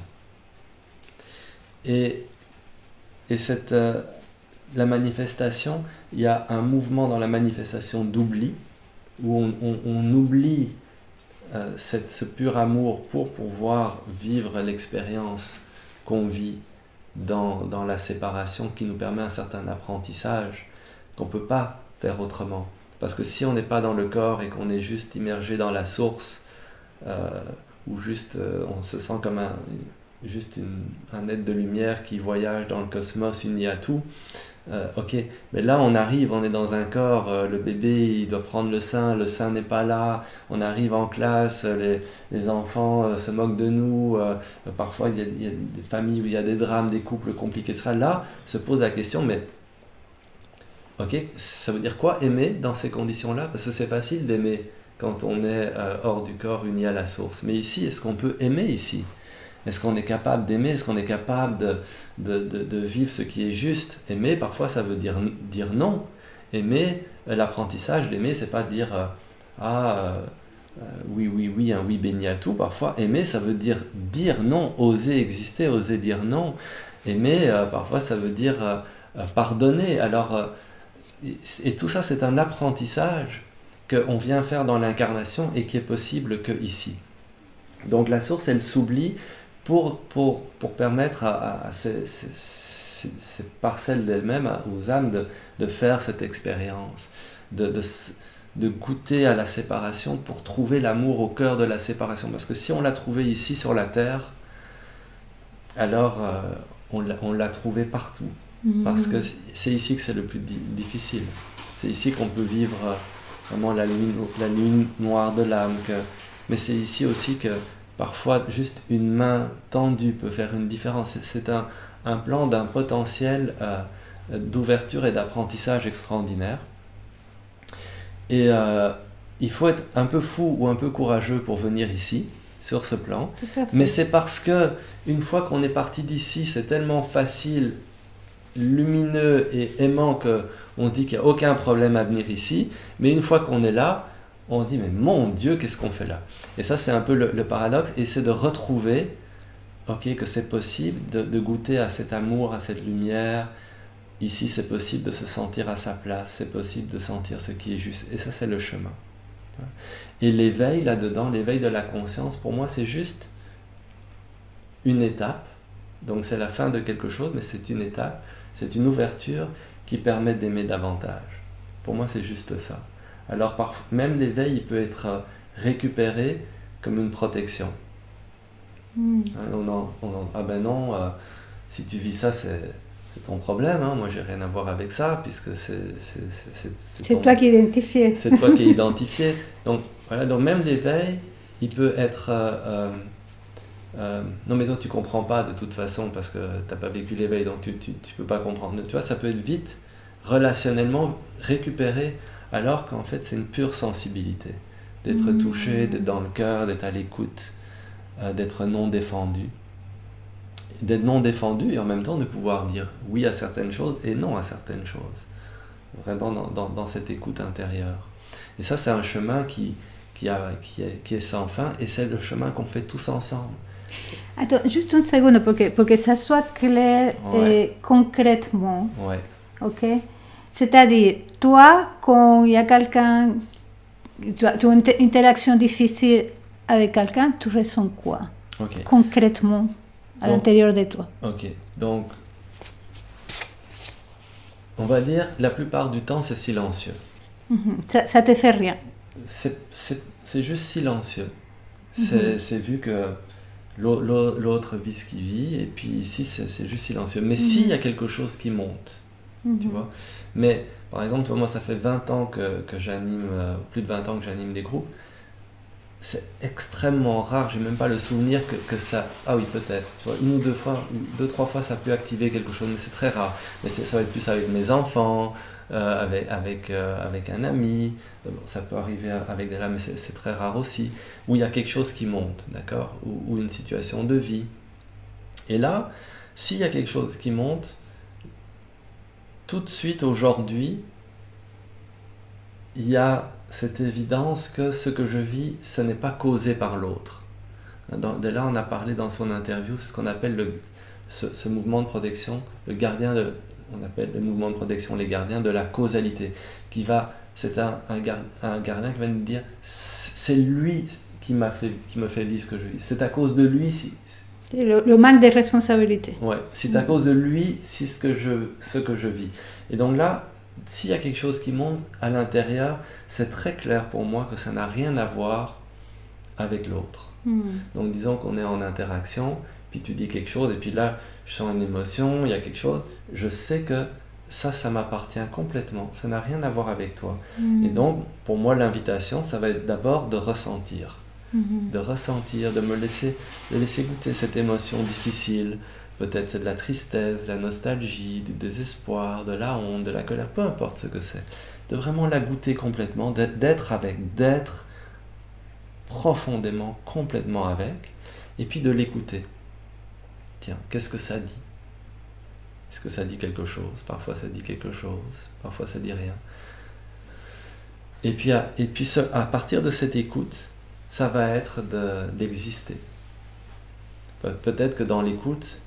Et la manifestation, il y a un mouvement dans la manifestation d'oubli, où on oublie ce pur amour pour pouvoir vivre l'expérience qu'on vit dans la séparation qui nous permet un certain apprentissage qu'on ne peut pas faire autrement. Parce que si on n'est pas dans le corps et qu'on est juste immergé dans la source, ou juste on se sent comme un être de lumière qui voyage dans le cosmos uni à tout, ok, mais là on est dans un corps, le bébé il doit prendre le sein n'est pas là, on arrive en classe, les enfants se moquent de nous, parfois il y a des familles où il y a des drames, des couples compliqués, etc. Là se pose la question, mais ok, ça veut dire quoi aimer dans ces conditions-là? Parce que c'est facile d'aimer quand on est hors du corps uni à la source. Mais ici, est-ce qu'on peut aimer ici? Est-ce qu'on est capable d'aimer? Est-ce qu'on est capable de vivre ce qui est juste? Aimer, parfois, ça veut dire non. Aimer, l'apprentissage d'aimer, c'est pas dire oui, un oui béni à tout. Parfois, aimer, ça veut dire non, oser exister, oser dire non. Aimer, parfois, ça veut dire pardonner. Alors, et tout ça, c'est un apprentissage qu'on vient faire dans l'incarnation et qui est possible que ici. Donc la source, elle s'oublie pour permettre à ces parcelles d'elles-mêmes, aux âmes, de faire cette expérience, de goûter à la séparation pour trouver l'amour au cœur de la séparation. Parce que si on l'a trouvé ici sur la terre, alors on l'a trouvé partout. Parce que c'est ici que c'est le plus difficile. C'est ici qu'on peut vivre vraiment la nuit noire de l'âme. Mais c'est ici aussi que parfois juste une main tendue peut faire une différence. C'est un plan d'un potentiel d'ouverture et d'apprentissage extraordinaire. Et il faut être un peu fou ou un peu courageux pour venir ici, sur ce plan. Mais c'est parce que une fois qu'on est parti d'ici, c'est tellement facile, lumineux et aimant qu'on se dit qu'il n'y a aucun problème à venir ici. Mais une fois qu'on est là, on se dit, mais mon Dieu, qu'est-ce qu'on fait là? Et ça, c'est un peu le paradoxe, et c'est de retrouver que c'est possible de goûter à cet amour, à cette lumière. Ici, c'est possible de se sentir à sa place, c'est possible de sentir ce qui est juste. Et ça, c'est le chemin. Et l'éveil, là-dedans, l'éveil de la conscience, pour moi, c'est juste une étape. Donc, c'est la fin de quelque chose, mais c'est une étape, c'est une ouverture qui permet d'aimer davantage. Pour moi, c'est juste ça. Alors, même l'éveil, il peut être récupéré comme une protection. Ah ben non, si tu vis ça, c'est ton problème, hein, moi j'ai rien à voir avec ça, puisque C'est toi qui identifies. C'est toi qui es identifié. Donc, voilà, donc même l'éveil, il peut être... non mais toi tu comprends pas de toute façon, parce que tu n'as pas vécu l'éveil, donc tu peux pas comprendre. Tu vois, ça peut être vite, relationnellement, récupéré, alors qu'en fait c'est une pure sensibilité. D'être touché, d'être dans le cœur, d'être à l'écoute, d'être non défendu. D'être non défendu et en même temps de pouvoir dire oui à certaines choses et non à certaines choses. Vraiment dans cette écoute intérieure. Et ça, c'est un chemin qui est sans fin, et c'est le chemin qu'on fait tous ensemble. Attends, juste une seconde pour que ça soit clair et concrètement. Ouais. Ok? C'est-à-dire, toi, quand il y a quelqu'un, tu as une interaction difficile avec quelqu'un, tu ressens quoi? Okay. Concrètement, à l'intérieur de toi. Ok, donc, on va dire, la plupart du temps, c'est silencieux. Ça te fait rien. C'est juste silencieux. C'est vu que l'autre vit ce qu'il vit, et puis ici, c'est juste silencieux. Mais s'il y a quelque chose qui monte, tu vois. Mais, par exemple, toi, moi, ça fait 20 ans que j'anime, plus de 20 ans que j'anime des groupes. C'est extrêmement rare, j'ai même pas le souvenir que ça... Ah oui, peut-être, tu vois, une ou deux fois, 2-3 fois, ça peut activer quelque chose, mais c'est très rare. Mais ça va être plus avec mes enfants, avec un ami, ça peut arriver avec des lames, mais c'est très rare aussi, où il y a quelque chose qui monte, d'accord, ou une situation de vie. Et là, s'il y a quelque chose qui monte, tout de suite, aujourd'hui, il y a cette évidence que ce que je vis, ce n'est pas causé par l'autre. De là, on a parlé dans son interview, c'est ce qu'on appelle ce mouvement de protection, on appelle le mouvement de protection les gardiens de la causalité, c'est un gardien qui va nous dire, c'est lui qui me fait vivre ce que je vis, c'est à cause de lui. Le manque de responsabilité. Ouais, c'est à cause de lui, c'est ce que je vis. Et donc là, s'il y a quelque chose qui monte à l'intérieur, c'est très clair pour moi que ça n'a rien à voir avec l'autre. Donc disons qu'on est en interaction, puis tu dis quelque chose, et puis là, je sens une émotion, il y a quelque chose, je sais que ça m'appartient complètement, ça n'a rien à voir avec toi. Et donc, pour moi, l'invitation, ça va être d'abord de ressentir. De ressentir, de laisser goûter cette émotion difficile. Peut-être c'est de la tristesse, de la nostalgie, du désespoir, de la honte, de la colère, peu importe ce que c'est. De vraiment la goûter complètement, d'être profondément, complètement avec, et puis de l'écouter. Tiens, qu'est-ce que ça dit? Est-ce que ça dit quelque chose? Parfois ça dit quelque chose, parfois ça dit rien. Et puis à partir de cette écoute, ça va être d'exister. Peut-être que dans l'écoute,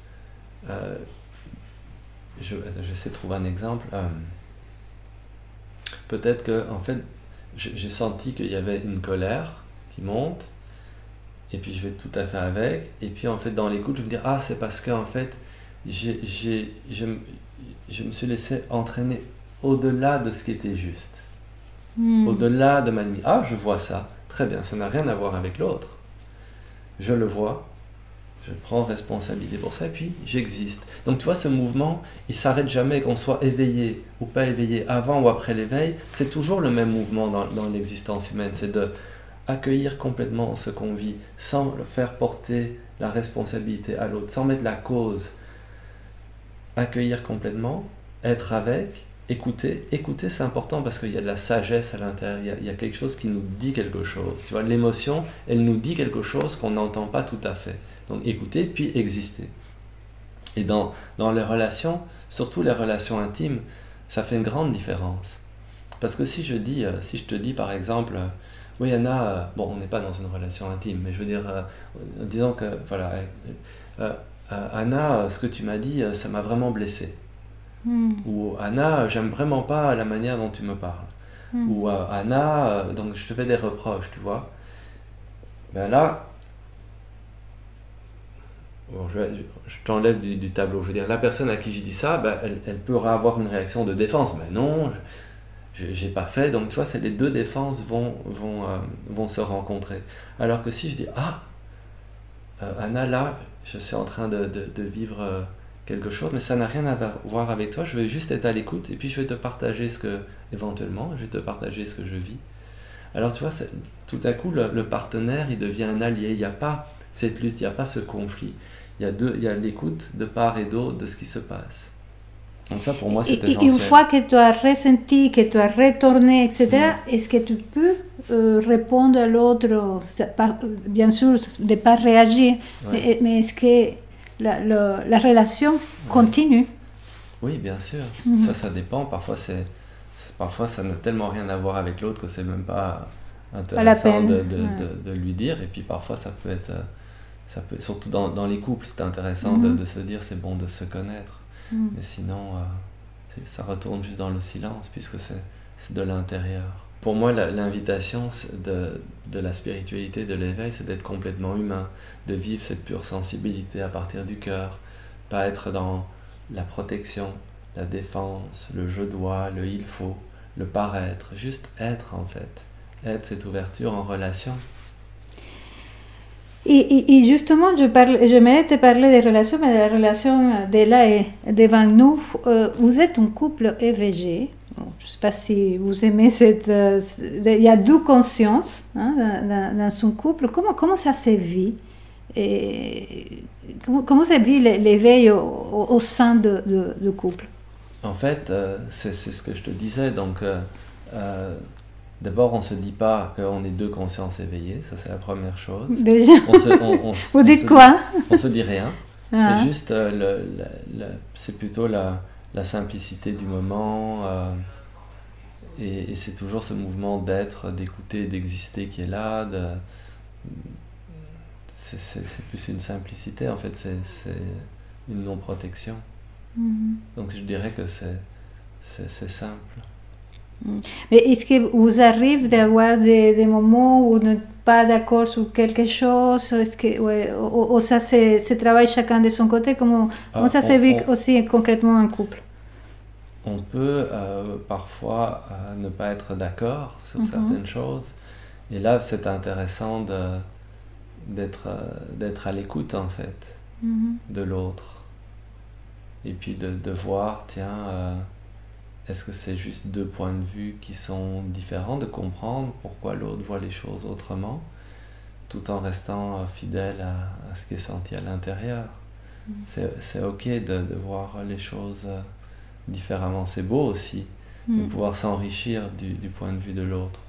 j'essaie de trouver un exemple. Peut-être que, en fait, j'ai senti qu'il y avait une colère qui monte, et puis je vais tout à fait avec, et puis en fait, dans l'écoute, je me dis, ah, c'est parce que, en fait, je me suis laissé entraîner au-delà de ce qui était juste. Au-delà de ma limite. Ah, je vois ça. Très bien, ça n'a rien à voir avec l'autre. Je le vois. Je prends responsabilité pour ça et puis j'existe. Donc tu vois, ce mouvement, il ne s'arrête jamais, qu'on soit éveillé ou pas éveillé, avant ou après l'éveil. C'est toujours le même mouvement dans l'existence humaine. C'est d'accueillir complètement ce qu'on vit, sans le faire porter la responsabilité à l'autre, sans mettre la cause. Accueillir complètement, être avec, écouter. Écouter, c'est important parce qu'il y a de la sagesse à l'intérieur. Il y a quelque chose qui nous dit quelque chose. Tu vois, l'émotion, elle nous dit quelque chose qu'on n'entend pas tout à fait. Donc écouter, puis exister. Et dans les relations, surtout les relations intimes, ça fait une grande différence. Parce que si je te dis par exemple, oui, Anna, bon, on n'est pas dans une relation intime, mais je veux dire, disons que, voilà, Anna, ce que tu m'as dit, ça m'a vraiment blessé. Ou Anna, j'aime vraiment pas la manière dont tu me parles. Ou Anna, donc je te fais des reproches, tu vois. Ben là, bon, je t'enlève du tableau. Je veux dire, la personne à qui je dis ça, ben, elle pourra avoir une réaction de défense. Mais non, j'ai pas fait. Donc tu vois, les deux défenses vont se rencontrer. Alors que si je dis, Anna, là, je suis en train de vivre quelque chose, mais ça n'a rien à voir avec toi, je vais juste être à l'écoute, et puis je vais te partager éventuellement, je vais te partager ce que je vis. Alors tu vois, tout à coup, le partenaire, il devient un allié, il n'y a pas cette lutte, il n'y a pas ce conflit, il y a l'écoute de part et d'autre de ce qui se passe. Donc ça, pour moi, c'est essentiel. Une fois que tu as ressenti, que tu as retourné, etc., est-ce que tu peux répondre à l'autre, bien sûr, de ne pas réagir, mais est-ce que la relation continue? Oui, bien sûr. Ça dépend. Parfois, ça n'a tellement rien à voir avec l'autre que c'est même pas intéressant de lui dire. Et puis parfois, ça peut être, surtout dans les couples, c'est intéressant de se dire c'est bon de se connaître. Mais sinon, ça retourne juste dans le silence puisque c'est de l'intérieur. Pour moi, l'invitation de la spiritualité, de l'éveil, c'est d'être complètement humain, de vivre cette pure sensibilité à partir du cœur, pas être dans la protection, la défense, le je dois, le il faut, le paraître, juste être en fait, être cette ouverture en relation. Et justement, j'aimerais te parler des relations, mais de la relation de là et devant nous. Vous êtes un couple EVG. Je ne sais pas si vous aimez il y a deux consciences dans son couple. Comment ça se vit? Et comment ça vit l'éveil au sein du couple? En fait, c'est ce que je te disais. Donc, d'abord, on ne se dit pas qu'on est deux consciences éveillées, ça c'est la première chose. Déjà, vous dites quoi? On ne se dit rien, c'est juste, c'est plutôt la simplicité du moment, et c'est toujours ce mouvement d'être, d'écouter, d'exister qui est là, c'est plus une simplicité en fait, c'est une non-protection. Donc je dirais que c'est simple. Mais est-ce que vous arrive d'avoir des moments où vous n'êtes pas d'accord sur quelque chose? Est-ce que, ou ça se travaille chacun de son côté? Comment ça se vit aussi concrètement en couple? On peut parfois ne pas être d'accord sur certaines choses. Et là, c'est intéressant d'être à l'écoute en fait de l'autre. Et puis de voir, tiens... est-ce que c'est juste deux points de vue qui sont différents, de comprendre pourquoi l'autre voit les choses autrement, tout en restant fidèle à ce qui est senti à l'intérieur. C'est ok de voir les choses différemment. C'est beau aussi de pouvoir s'enrichir du point de vue de l'autre.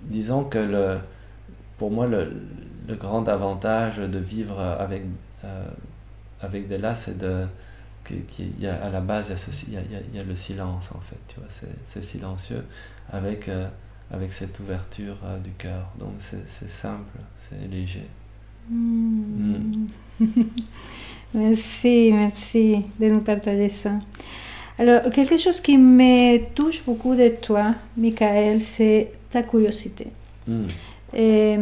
Disons que pour moi, le grand avantage de vivre avec Della, c'est qu'il y a, à la base, il y a le silence en fait, tu vois, c'est silencieux avec cette ouverture du cœur, donc c'est simple, c'est léger. Merci de nous partager ça. Alors, quelque chose qui me touche beaucoup de toi, Michael, c'est ta curiosité. Et,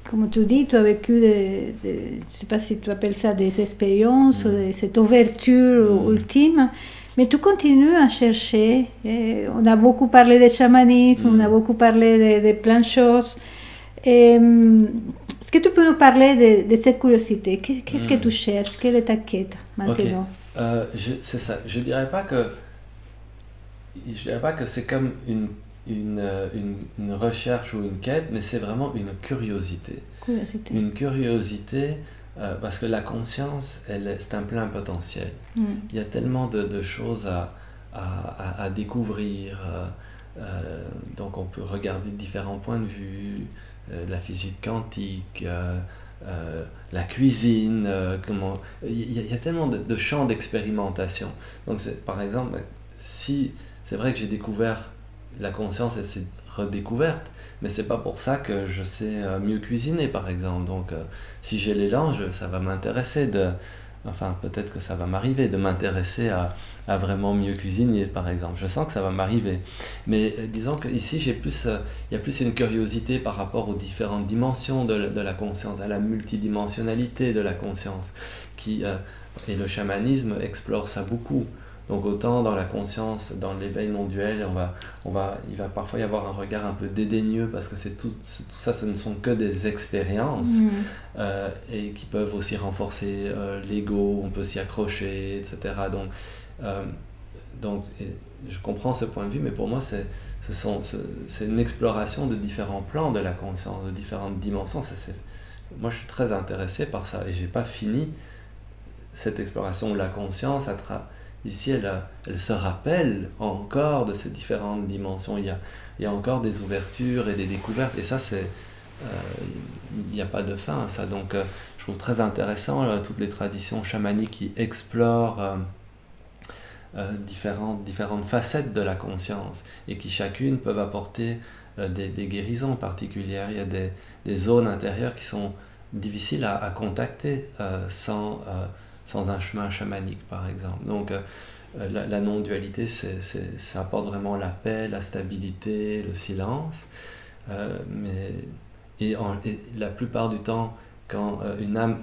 comme tu dis, tu as vécu je ne sais pas si tu appelles ça des expériences, cette ouverture ultime, mais tu continues à chercher. On a beaucoup parlé de chamanisme, on a beaucoup parlé de plein de choses. Est-ce que tu peux nous parler de cette curiosité? Qu'est-ce que tu cherches? Quelle est ta quête maintenant? C'est ça. Je dirais pas que c'est comme une recherche ou une quête, mais c'est vraiment une curiosité. Une curiosité, parce que la conscience, c'est un plein potentiel. Il y a tellement de choses à découvrir. Donc on peut regarder différents points de vue, la physique quantique, la cuisine, il y a tellement de champs d'expérimentation. Donc par exemple, si c'est vrai que j'ai découvert la conscience, elle s'est redécouverte, mais c'est pas pour ça que je sais mieux cuisiner par exemple. Donc si j'ai l'élan, ça va m'intéresser enfin peut-être que ça va m'arriver de m'intéresser à vraiment mieux cuisiner par exemple. Je sens que ça va m'arriver, mais disons qu'ici il y a plus une curiosité par rapport aux différentes dimensions de la conscience, à la multidimensionnalité de la conscience, et le chamanisme explore ça beaucoup. Donc autant dans la conscience, dans l'éveil non-duel, il va parfois y avoir un regard un peu dédaigneux parce que tout ça, ce ne sont que des expériences et qui peuvent aussi renforcer l'ego, on peut s'y accrocher, etc. Donc je comprends ce point de vue, mais pour moi c'est une exploration de différents plans de la conscience, de différentes dimensions. Moi je suis très intéressé par ça et j'ai pas fini cette exploration de la conscience. Ici elle se rappelle encore de ces différentes dimensions. Il y a encore des ouvertures et des découvertes, et ça il n'y a pas de fin à ça. Donc je trouve très intéressant toutes les traditions chamaniques qui explorent différentes facettes de la conscience et qui chacune peuvent apporter des guérisons particulières. Il y a des zones intérieures qui sont difficiles à contacter sans un chemin chamanique, par exemple. Donc la non-dualité, ça apporte vraiment la paix, la stabilité, le silence. Et la plupart du temps, quand une âme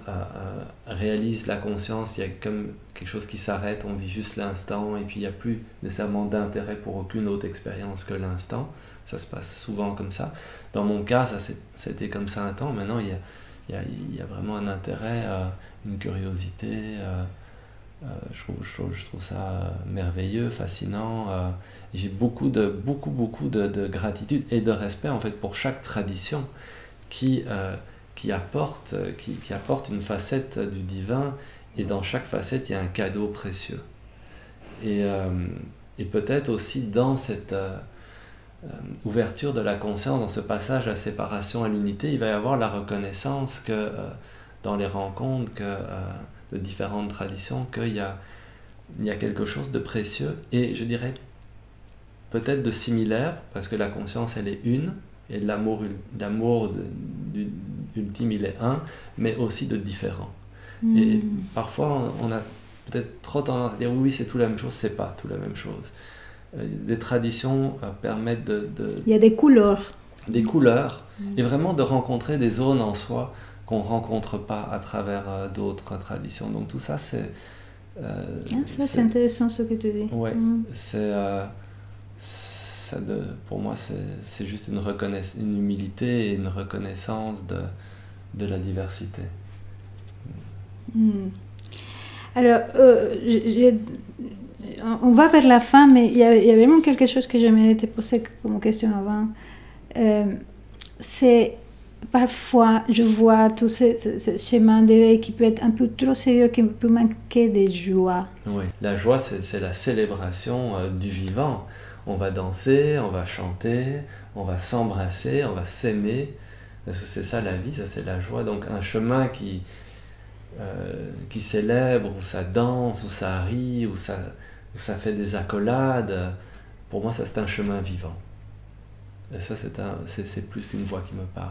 réalise la conscience, il y a comme quelque chose qui s'arrête, on vit juste l'instant, et puis il n'y a plus nécessairement d'intérêt pour aucune autre expérience que l'instant. Ça se passe souvent comme ça. Dans mon cas, ça a été comme ça un temps. Maintenant, il y a vraiment un intérêt, une curiosité. Je trouve ça merveilleux, fascinant. Et j'ai beaucoup de gratitude et de respect en fait pour chaque tradition qui apporte une facette du divin, et dans chaque facette il y a un cadeau précieux. Et peut-être aussi dans cette ouverture de la conscience, dans ce passage à la séparation à l'unité, il va y avoir la reconnaissance que dans les rencontres de différentes traditions, qu'il y a quelque chose de précieux, et je dirais peut-être de similaire, parce que la conscience elle est une, et l'amour ultime il est un, mais aussi de différent. Et parfois on a peut-être trop tendance à dire oui c'est tout la même chose. C'est pas tout la même chose. Des traditions permettent il y a des couleurs et vraiment de rencontrer des zones en soi qu'on rencontre pas à travers d'autres traditions. Donc tout ça c'est c'est intéressant ce que tu dis. Ouais, pour moi c'est juste une humilité et une reconnaissance de la diversité. Alors, on va vers la fin, mais il y a vraiment quelque chose que j'aimerais te poser comme question avant. C'est parfois, je vois tout ce chemin d'éveil qui peut être un peu trop sérieux, qui peut manquer de joie. Oui, la joie, c'est la célébration du vivant. On va danser, on va chanter, on va s'embrasser, on va s'aimer. Parce que c'est ça la vie, ça c'est la joie. Donc un chemin qui célèbre, où ça danse, où ça rit, où ça fait des accolades, pour moi ça c'est un chemin vivant. Et ça c'est plus une voix qui me parle.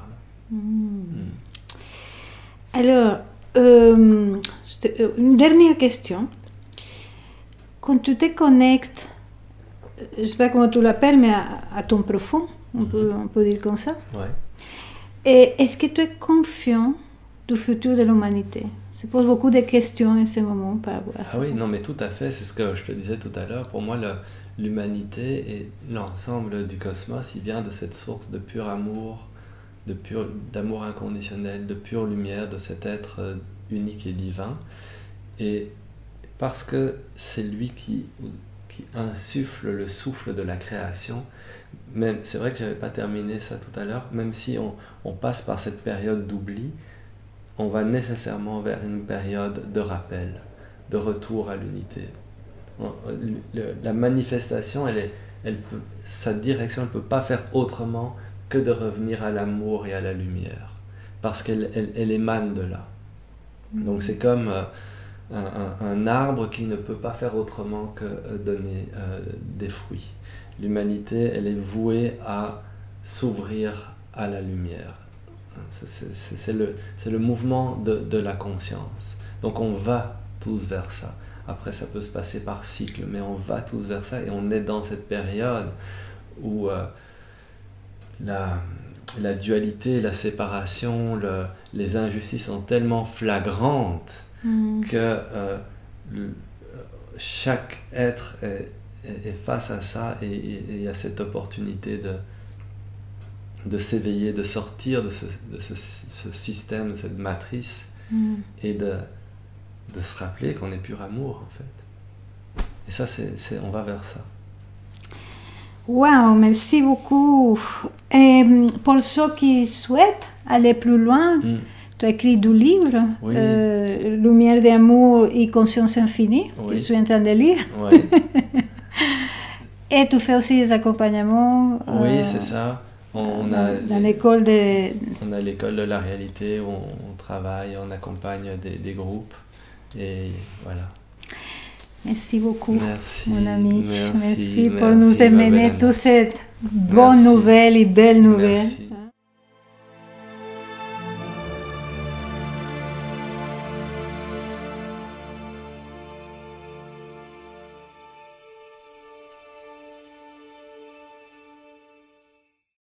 Alors, une dernière question. Quand tu te connectes, je ne sais pas comment tu l'appelles, mais à ton profond, on peut dire comme ça. Ouais. Et est-ce que tu es confiant du futur de l'humanité? Ça pose beaucoup de questions en ce moment par rapport à ça. Ah oui, non mais tout à fait, c'est ce que je te disais tout à l'heure. Pour moi, l'humanité et l'ensemble du cosmos, il vient de cette source de pur amour, d'amour inconditionnel, de pure lumière, de cet être unique et divin. Et parce que c'est lui qui insuffle le souffle de la création, même, c'est vrai que je n'avais pas terminé ça tout à l'heure, même si on passe par cette période d'oubli, on va nécessairement vers une période de rappel, de retour à l'unité. La manifestation, sa direction, elle ne peut pas faire autrement que de revenir à l'amour et à la lumière, parce qu'elle émane de là. Donc c'est comme un arbre qui ne peut pas faire autrement que donner des fruits. L'humanité, elle est vouée à s'ouvrir à la lumière. C'est le mouvement de la conscience. Donc on va tous vers ça. Après, ça peut se passer par cycle, mais on va tous vers ça, et on est dans cette période où la dualité, la séparation, les injustices sont tellement flagrantes que chaque être est face à ça et il y a cette opportunité de s'éveiller, de sortir de ce système, de cette matrice et de se rappeler qu'on est pur amour en fait. Et ça, on va vers ça. Wow, merci beaucoup. Et pour ceux qui souhaitent aller plus loin, tu as écrit 2 livres, Oui. Lumière d'amour et Conscience infinie, Oui. je suis en train de lire. Ouais. Et tu fais aussi des accompagnements. Oui, c'est ça. On a l'école de... On a l'école de la réalité où on travaille, on accompagne des groupes. Et voilà. Merci beaucoup, Merci, mon ami. merci pour nous amener toutes ces bonnes nouvelles et belles nouvelles. Merci.